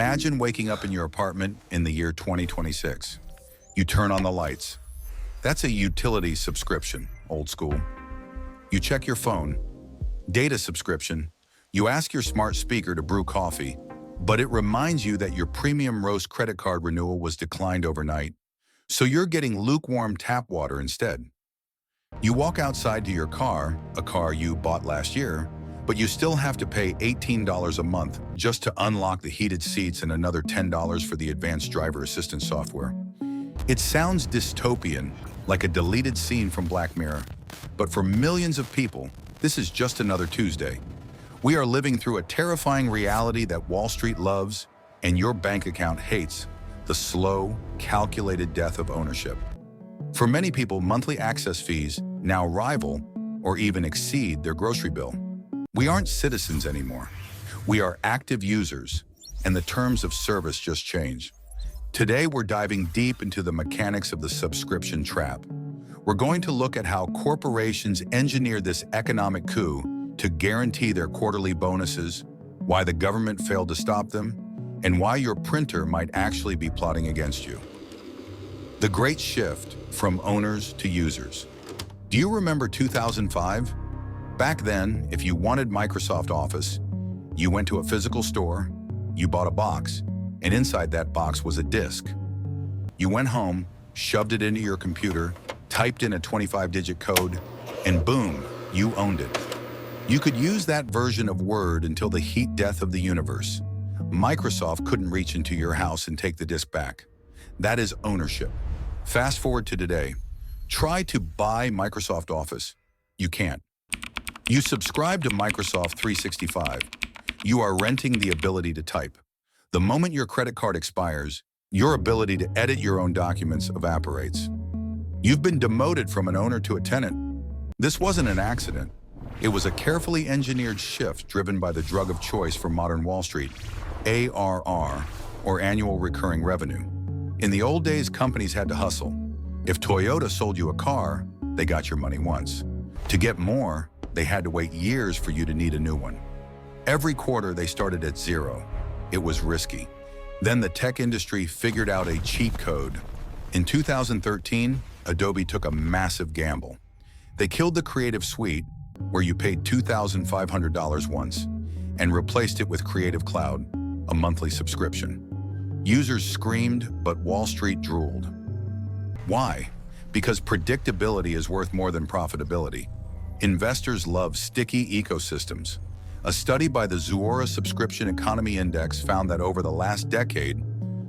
Imagine waking up in your apartment in the year 2026. You turn on the lights. That's a utility subscription, old school. You check your phone. Data subscription. You ask your smart speaker to brew coffee, but it reminds you that your premium roast credit card renewal was declined overnight, so you're getting lukewarm tap water instead. You walk outside to your car, a car you bought last year, but you still have to pay $18 a month just to unlock the heated seats and another $10 for the advanced driver assistance software. It sounds dystopian, like a deleted scene from Black Mirror, but for millions of people, this is just another Tuesday. We are living through a terrifying reality that Wall Street loves and your bank account hates: the slow, calculated death of ownership. For many people, monthly access fees now rival or even exceed their grocery bill. We aren't citizens anymore. We are active users, and the terms of service just change. Today, we're diving deep into the mechanics of the subscription trap. We're going to look at how corporations engineer this economic coup to guarantee their quarterly bonuses, why the government failed to stop them, and why your printer might actually be plotting against you. The great shift from owners to users. Do you remember 2005? Back then, if you wanted Microsoft Office, you went to a physical store, you bought a box, and inside that box was a disk. You went home, shoved it into your computer, typed in a 25-digit code, and boom, you owned it. You could use that version of Word until the heat death of the universe. Microsoft couldn't reach into your house and take the disk back. That is ownership. Fast forward to today. Try to buy Microsoft Office. You can't. You subscribe to Microsoft 365. You are renting the ability to type. The moment your credit card expires, your ability to edit your own documents evaporates. You've been demoted from an owner to a tenant. This wasn't an accident. It was a carefully engineered shift driven by the drug of choice for modern Wall Street, ARR, or annual recurring revenue. In the old days, companies had to hustle. If Toyota sold you a car, they got your money once. To get more, they had to wait years for you to need a new one. Every quarter, they started at zero. It was risky. Then the tech industry figured out a cheat code. In 2013, Adobe took a massive gamble. They killed the Creative Suite, where you paid $2,500 once, and replaced it with Creative Cloud, a monthly subscription. Users screamed, but Wall Street drooled. Why? Because predictability is worth more than profitability. Investors love sticky ecosystems. A study by the Zuora Subscription Economy Index found that over the last decade,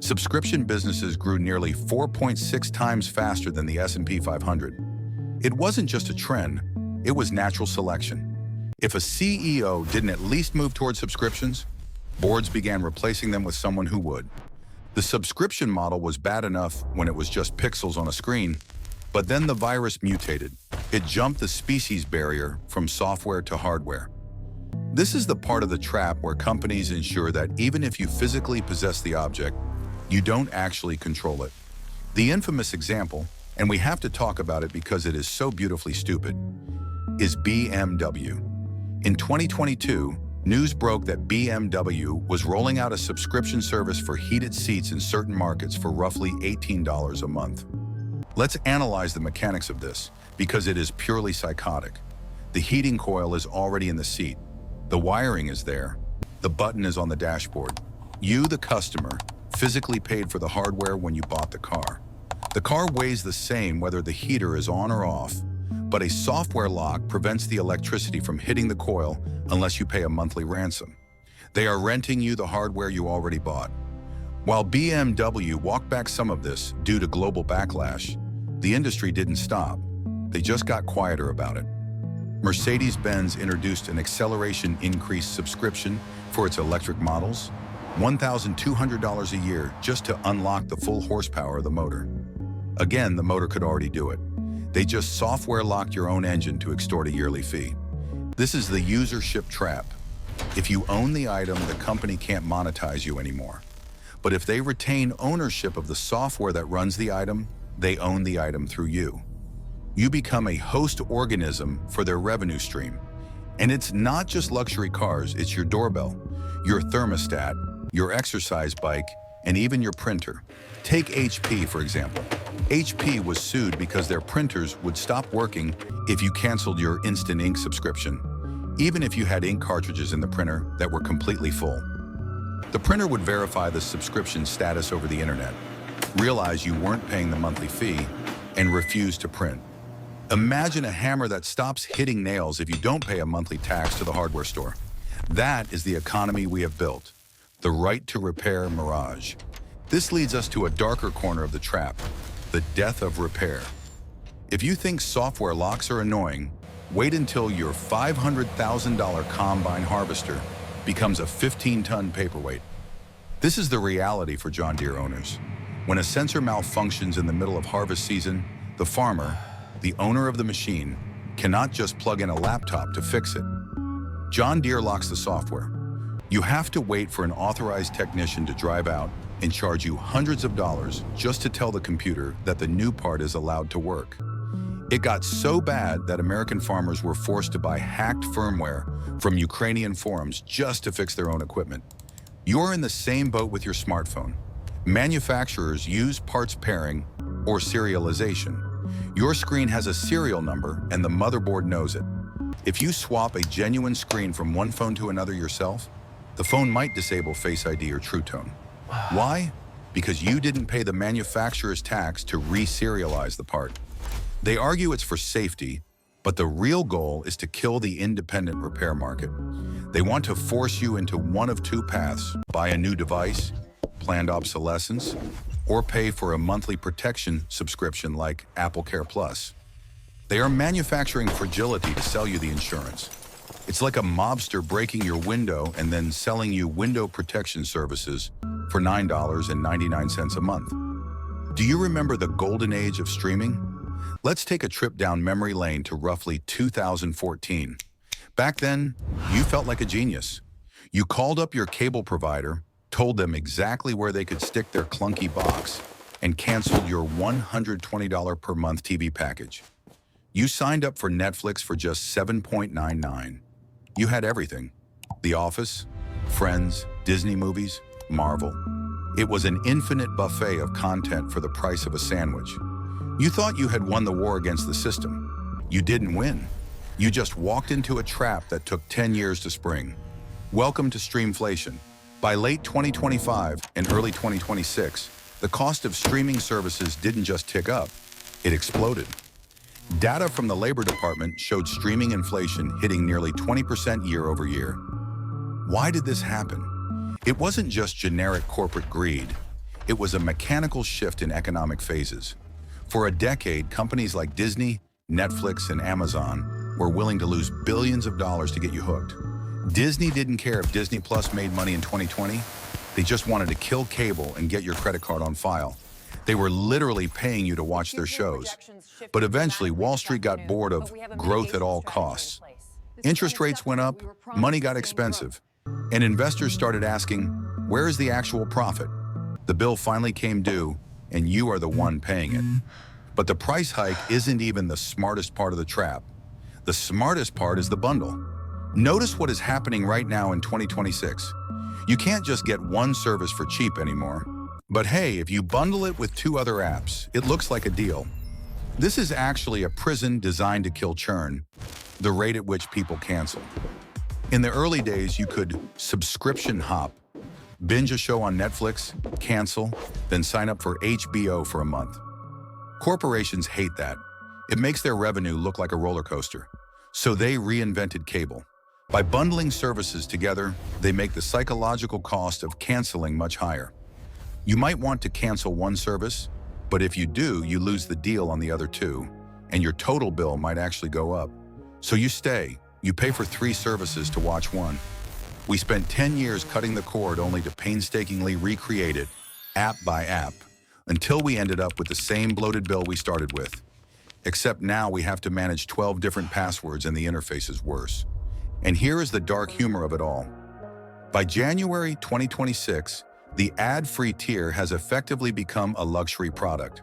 subscription businesses grew nearly 4.6 times faster than the S&P 500. It wasn't just a trend, it was natural selection. If a CEO didn't at least move toward subscriptions, boards began replacing them with someone who would. The subscription model was bad enough when it was just pixels on a screen, but then the virus mutated. It jumped the species barrier from software to hardware. This is the part of the trap where companies ensure that even if you physically possess the object, you don't actually control it. The infamous example, and we have to talk about it because it is so beautifully stupid, is BMW. In 2022, news broke that BMW was rolling out a subscription service for heated seats in certain markets for roughly $18 a month. Let's analyze the mechanics of this, because it is purely psychotic. The heating coil is already in the seat. The wiring is there. The button is on the dashboard. You, the customer, physically paid for the hardware when you bought the car. The car weighs the same whether the heater is on or off, but a software lock prevents the electricity from hitting the coil unless you pay a monthly ransom. They are renting you the hardware you already bought. While BMW walked back some of this due to global backlash, the industry didn't stop. They just got quieter about it. Mercedes-Benz introduced an acceleration increase subscription for its electric models, $1,200 a year just to unlock the full horsepower of the motor. Again, the motor could already do it. They just software locked your own engine to extort a yearly fee. This is the usership trap. If you own the item, the company can't monetize you anymore. But if they retain ownership of the software that runs the item, they own the item through you. You become a host organism for their revenue stream. And it's not just luxury cars, it's your doorbell, your thermostat, your exercise bike, and even your printer. Take HP, for example. HP was sued because their printers would stop working if you canceled your Instant Ink subscription, even if you had ink cartridges in the printer that were completely full. The printer would verify the subscription status over the internet, realize you weren't paying the monthly fee, and refuse to print. Imagine a hammer that stops hitting nails if you don't pay a monthly tax to the hardware store. That is the economy we have built, the right to repair Mirage. This leads us to a darker corner of the trap, the death of repair. If you think software locks are annoying, wait until your $500,000 combine harvester becomes a 15-ton paperweight. This is the reality for John Deere owners. When a sensor malfunctions in the middle of harvest season, the farmer, the owner of the machine, cannot just plug in a laptop to fix it. John Deere locks the software. You have to wait for an authorized technician to drive out and charge you hundreds of dollars just to tell the computer that the new part is allowed to work. It got so bad that American farmers were forced to buy hacked firmware from Ukrainian forums just to fix their own equipment. You're in the same boat with your smartphone. Manufacturers use parts pairing or serialization. Your screen has a serial number and the motherboard knows it. If you swap a genuine screen from one phone to another yourself, the phone might disable Face ID or True Tone. Why? Because you didn't pay the manufacturer's tax to re-serialize the part. They argue it's for safety, but the real goal is to kill the independent repair market. They want to force you into one of two paths: buy a new device, planned obsolescence, or pay for a monthly protection subscription like Apple Care Plus. They are manufacturing fragility to sell you the insurance. It's like a mobster breaking your window and then selling you window protection services for $9.99 a month. Do you remember the golden age of streaming? Let's take a trip down memory lane to roughly 2014. Back then, you felt like a genius. You called up your cable provider, told them exactly where they could stick their clunky box, and canceled your $120 per month TV package. You signed up for Netflix for just $7.99. You had everything: The Office, Friends, Disney movies, Marvel. It was an infinite buffet of content for the price of a sandwich. You thought you had won the war against the system. You didn't win. You just walked into a trap that took 10 years to spring. Welcome to Streamflation. By late 2025 and early 2026, the cost of streaming services didn't just tick up, it exploded. Data from the Labor Department showed streaming inflation hitting nearly 20% year over year. Why did this happen? It wasn't just generic corporate greed. It was a mechanical shift in economic phases. For a decade, companies like Disney, Netflix, and Amazon were willing to lose billions of dollars to get you hooked. Disney didn't care if Disney Plus made money in 2020. They just wanted to kill cable and get your credit card on file. They were literally paying you to watch their shows. But eventually, Wall Street got bored of growth at all costs. Interest rates went up, money got expensive, and investors started asking, where is the actual profit? The bill finally came due, and you are the one paying it. But the price hike isn't even the smartest part of the trap. The smartest part is the bundle. Notice what is happening right now in 2026. You can't just get one service for cheap anymore. But hey, if you bundle it with 2 other apps, it looks like a deal. This is actually a prison designed to kill churn, the rate at which people cancel. In the early days, you could subscription hop, binge a show on Netflix, cancel, then sign up for HBO for a month. Corporations hate that. It makes their revenue look like a roller coaster. So they reinvented cable. By bundling services together, they make the psychological cost of canceling much higher. You might want to cancel one service, but if you do, you lose the deal on the other 2, and your total bill might actually go up. So you stay. You pay for 3 services to watch one. We spent 10 years cutting the cord only to painstakingly recreate it, app by app, until we ended up with the same bloated bill we started with. Except now we have to manage 12 different passwords and the interface is worse. And here is the dark humor of it all. By January 2026, the ad-free tier has effectively become a luxury product.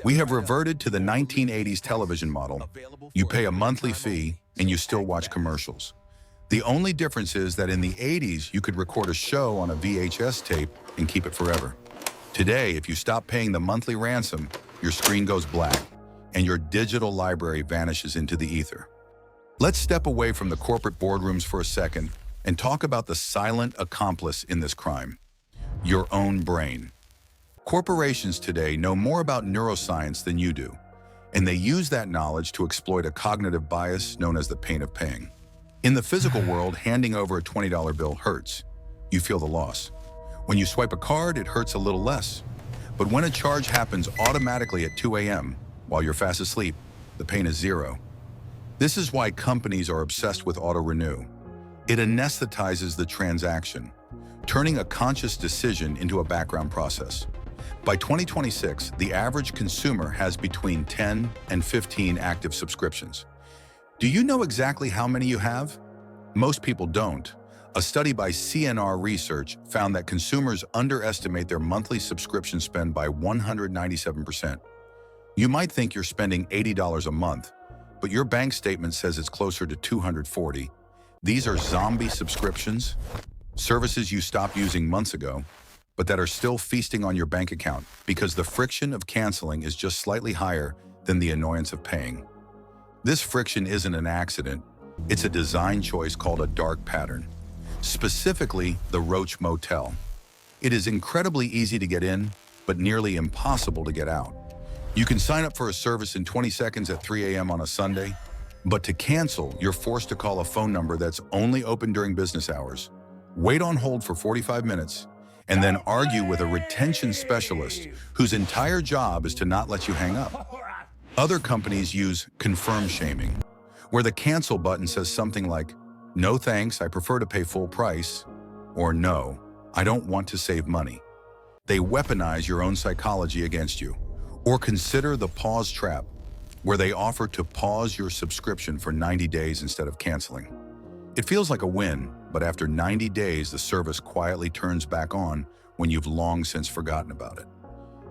We have reverted to the 1980s television model. You pay a monthly fee and you still watch commercials. The only difference is that in the 80s, you could record a show on a VHS tape and keep it forever. Today, if you stop paying the monthly ransom, your screen goes black and your digital library vanishes into the ether. Let's step away from the corporate boardrooms for a second and talk about the silent accomplice in this crime: your own brain. Corporations today know more about neuroscience than you do, and they use that knowledge to exploit a cognitive bias known as the pain of paying. In the physical world, handing over a $20 bill hurts. You feel the loss. When you swipe a card, it hurts a little less. But when a charge happens automatically at 2 a.m. while you're fast asleep, the pain is zero. This is why companies are obsessed with auto-renew. It anesthetizes the transaction, turning a conscious decision into a background process. By 2026, the average consumer has between 10 and 15 active subscriptions. Do you know exactly how many you have? Most people don't. A study by CNR Research found that consumers underestimate their monthly subscription spend by 197%. You might think you're spending $80 a month, but your bank statement says it's closer to $240. These are zombie subscriptions, services you stopped using months ago, but that are still feasting on your bank account because the friction of canceling is just slightly higher than the annoyance of paying. This friction isn't an accident. It's a design choice called a dark pattern, specifically the Roach Motel. It is incredibly easy to get in, but nearly impossible to get out. You can sign up for a service in 20 seconds at 3 a.m. on a Sunday, but to cancel, you're forced to call a phone number that's only open during business hours, wait on hold for 45 minutes, and then argue with a retention specialist whose entire job is to not let you hang up. Other companies use confirm shaming, where the cancel button says something like, "No thanks, I prefer to pay full price," or "No, I don't want to save money." They weaponize your own psychology against you. Or consider the pause trap, where they offer to pause your subscription for 90 days instead of canceling. It feels like a win, but after 90 days, the service quietly turns back on when you've long since forgotten about it.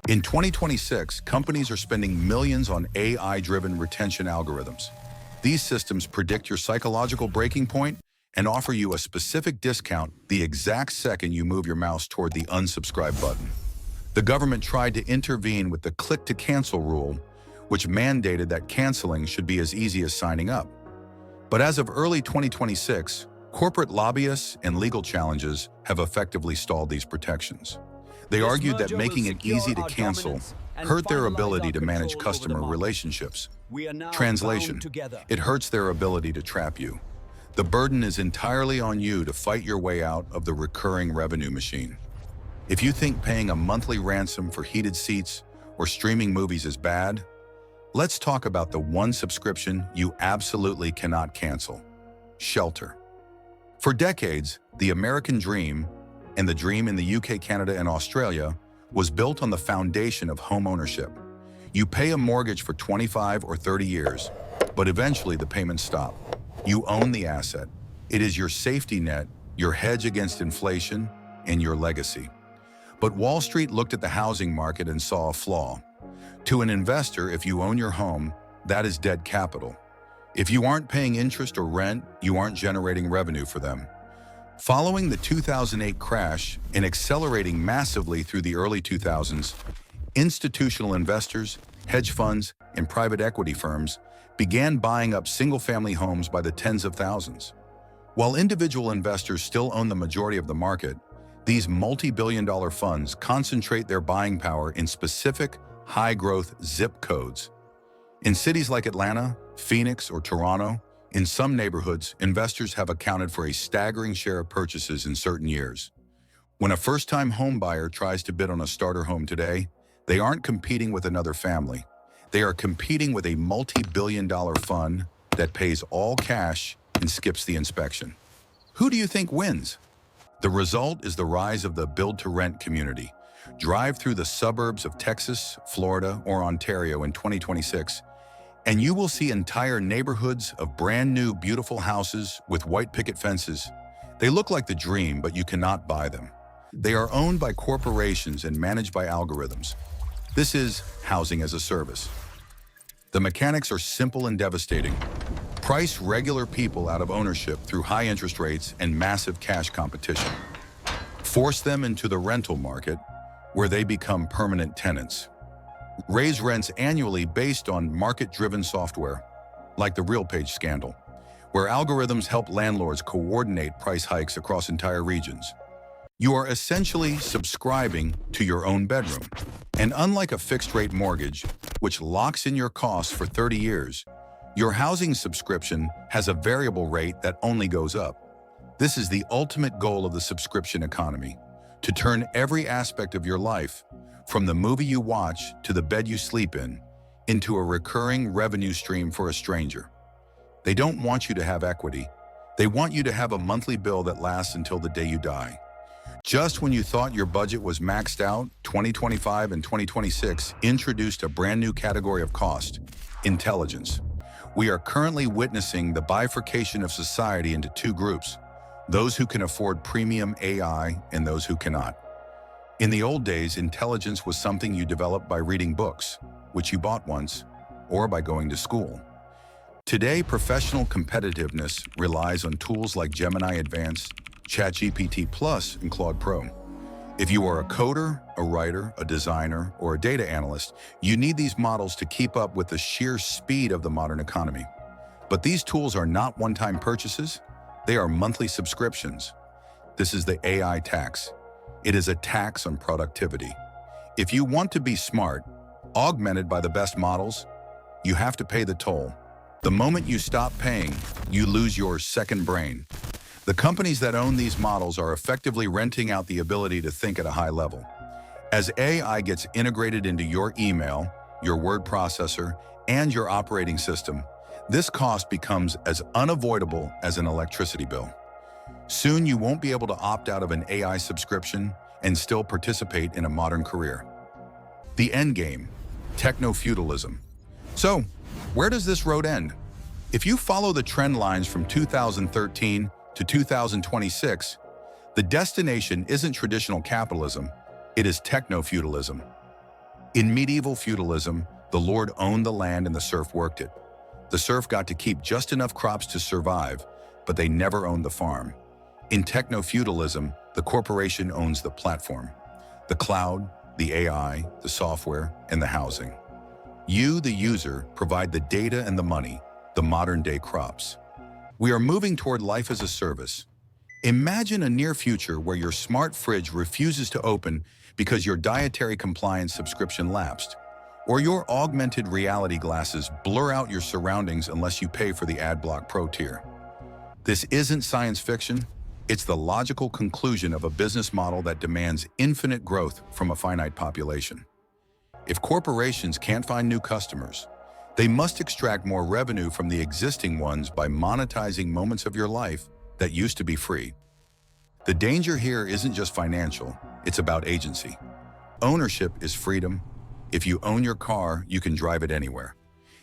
In 2026, companies are spending millions on AI-driven retention algorithms. These systems predict your psychological breaking point and offer you a specific discount the exact second you move your mouse toward the unsubscribe button. The government tried to intervene with the click-to-cancel rule, which mandated that canceling should be as easy as signing up. But as of early 2026, corporate lobbyists and legal challenges have effectively stalled these protections. They argued that making it easy to cancel hurt their ability to manage customer relationships. Translation: it hurts their ability to trap you. The burden is entirely on you to fight your way out of the recurring revenue machine. If you think paying a monthly ransom for heated seats or streaming movies is bad, let's talk about the one subscription you absolutely cannot cancel: shelter. For decades, the American dream, and the dream in the UK, Canada, and Australia, was built on the foundation of home ownership. You pay a mortgage for 25 or 30 years, but eventually the payments stop. You own the asset. It is your safety net, your hedge against inflation, and your legacy. But Wall Street looked at the housing market and saw a flaw. To an investor, if you own your home, that is dead capital. If you aren't paying interest or rent, you aren't generating revenue for them. Following the 2008 crash and accelerating massively through the early 2000s, institutional investors, hedge funds, and private equity firms began buying up single-family homes by the tens of thousands. While individual investors still own the majority of the market, these multi-billion-dollar funds concentrate their buying power in specific, high-growth zip codes. In cities like Atlanta, Phoenix, or Toronto, in some neighborhoods, investors have accounted for a staggering share of purchases in certain years. When a first-time home buyer tries to bid on a starter home today, they aren't competing with another family. They are competing with a multi-billion-dollar fund that pays all cash and skips the inspection. Who do you think wins? The result is the rise of the build-to-rent community. Drive through the suburbs of Texas, Florida, or Ontario in 2026, and you will see entire neighborhoods of brand new, beautiful houses with white picket fences. They look like the dream, but you cannot buy them. They are owned by corporations and managed by algorithms. This is housing as a service. The mechanics are simple and devastating. Price regular people out of ownership through high interest rates and massive cash competition. Force them into the rental market, where they become permanent tenants. Raise rents annually based on market-driven software, like the RealPage scandal, where algorithms help landlords coordinate price hikes across entire regions. You are essentially subscribing to your own bedroom. And unlike a fixed-rate mortgage, which locks in your costs for 30 years, your housing subscription has a variable rate that only goes up. This is the ultimate goal of the subscription economy, to turn every aspect of your life, from the movie you watch to the bed you sleep in, into a recurring revenue stream for a stranger. They don't want you to have equity. They want you to have a monthly bill that lasts until the day you die. Just when you thought your budget was maxed out, 2025 and 2026 introduced a brand new category of cost: intelligence. We are currently witnessing the bifurcation of society into two groups: those who can afford premium AI and those who cannot. In the old days, intelligence was something you developed by reading books, which you bought once, or by going to school. Today, professional competitiveness relies on tools like Gemini Advanced, ChatGPT Plus, and Claude Pro. If you are a coder, a writer, a designer, or a data analyst, you need these models to keep up with the sheer speed of the modern economy. But these tools are not one-time purchases. They are monthly subscriptions. This is the AI tax. It is a tax on productivity. If you want to be smart, augmented by the best models, you have to pay the toll. The moment you stop paying, you lose your second brain. The companies that own these models are effectively renting out the ability to think at a high level. As AI gets integrated into your email, your word processor, and your operating system, this cost becomes as unavoidable as an electricity bill. Soon you won't be able to opt out of an AI subscription and still participate in a modern career. The Endgame, Technofeudalism. So, where does this road end? If you follow the trend lines from 2013 to 2026, the destination isn't traditional capitalism, it is techno-feudalism. In medieval feudalism, the lord owned the land and the serf worked it. The serf got to keep just enough crops to survive, but they never owned the farm. In techno-feudalism, the corporation owns the platform, the cloud, the AI, the software, and the housing. You, the user, provide the data and the money, the modern-day crops. We are moving toward life as a service. Imagine a near future where your smart fridge refuses to open because your dietary compliance subscription lapsed, or your augmented reality glasses blur out your surroundings unless you pay for the AdBlock Pro tier. This isn't science fiction, it's the logical conclusion of a business model that demands infinite growth from a finite population. If corporations can't find new customers, they must extract more revenue from the existing ones by monetizing moments of your life that used to be free. The danger here isn't just financial, it's about agency. Ownership is freedom. If you own your car, you can drive it anywhere.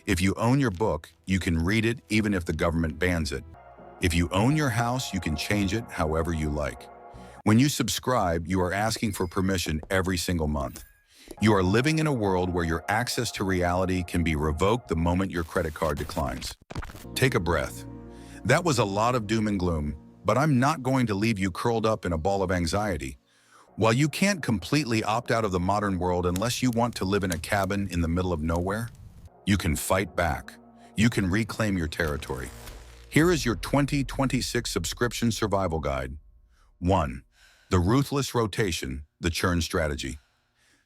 If you own your book, you can read it even if the government bans it. If you own your house, you can change it however you like. When you subscribe, you are asking for permission every single month. You are living in a world where your access to reality can be revoked the moment your credit card declines. Take a breath. That was a lot of doom and gloom, but I'm not going to leave you curled up in a ball of anxiety. While you can't completely opt out of the modern world unless you want to live in a cabin in the middle of nowhere, you can fight back. You can reclaim your territory. Here is your 2026 subscription survival guide. 1. The ruthless rotation, the churn strategy.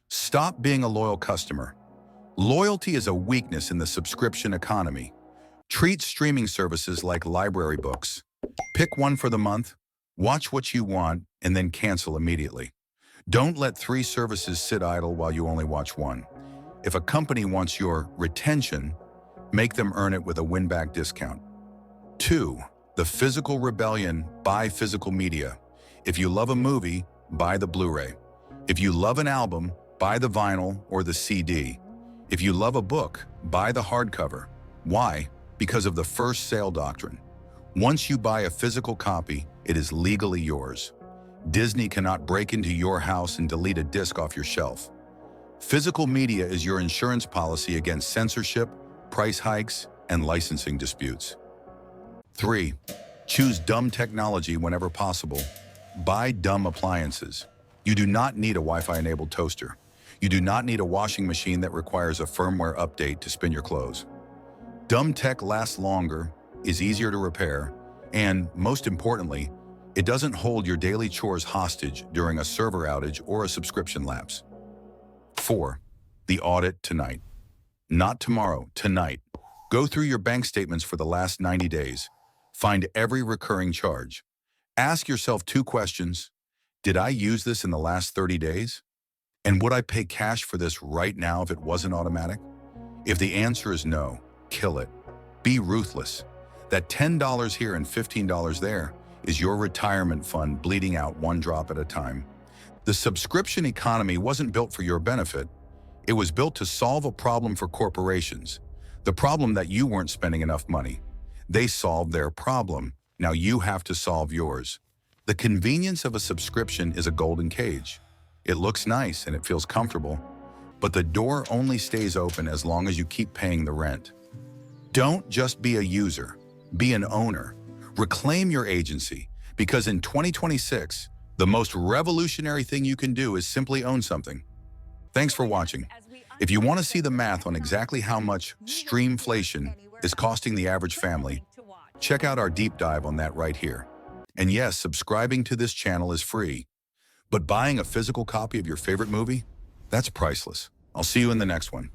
Stop being a loyal customer. Loyalty is a weakness in the subscription economy. Treat streaming services like library books. Pick one for the month, watch what you want, and then cancel immediately. Don't let 3 services sit idle while you only watch one. If a company wants your retention, make them earn it with a win-back discount. 2. The physical rebellion, buy physical media. If you love a movie, buy the Blu-ray. If you love an album, buy the vinyl or the CD. If you love a book, buy the hardcover. Why? Because of the first sale doctrine. Once you buy a physical copy, it is legally yours. Disney cannot break into your house and delete a disc off your shelf. Physical media is your insurance policy against censorship, price hikes, and licensing disputes. 3. Choose dumb technology whenever possible. Buy dumb appliances. You do not need a Wi-Fi-enabled toaster. You do not need a washing machine that requires a firmware update to spin your clothes. Dumb tech lasts longer, is easier to repair, and, most importantly, it doesn't hold your daily chores hostage during a server outage or a subscription lapse. 4. The audit tonight. Not tomorrow, tonight. Go through your bank statements for the last 90 days. Find every recurring charge. Ask yourself 2 questions. Did I use this in the last 30 days? And would I pay cash for this right now if it wasn't automatic? If the answer is no, kill it. Be ruthless. That $10 here and $15 there is your retirement fund bleeding out one drop at a time. The subscription economy wasn't built for your benefit. It was built to solve a problem for corporations. The problem that you weren't spending enough money. They solved their problem. Now you have to solve yours. The convenience of a subscription is a golden cage. It looks nice and it feels comfortable, but the door only stays open as long as you keep paying the rent. Don't just be a user, be an owner. Reclaim your agency, because in 2026, the most revolutionary thing you can do is simply own something. Thanks for watching. If you want to see the math on exactly how much Streamflation is costing the average family, check out our deep dive on that right here. And yes, subscribing to this channel is free, but buying a physical copy of your favorite movie, that's priceless. I'll see you in the next one.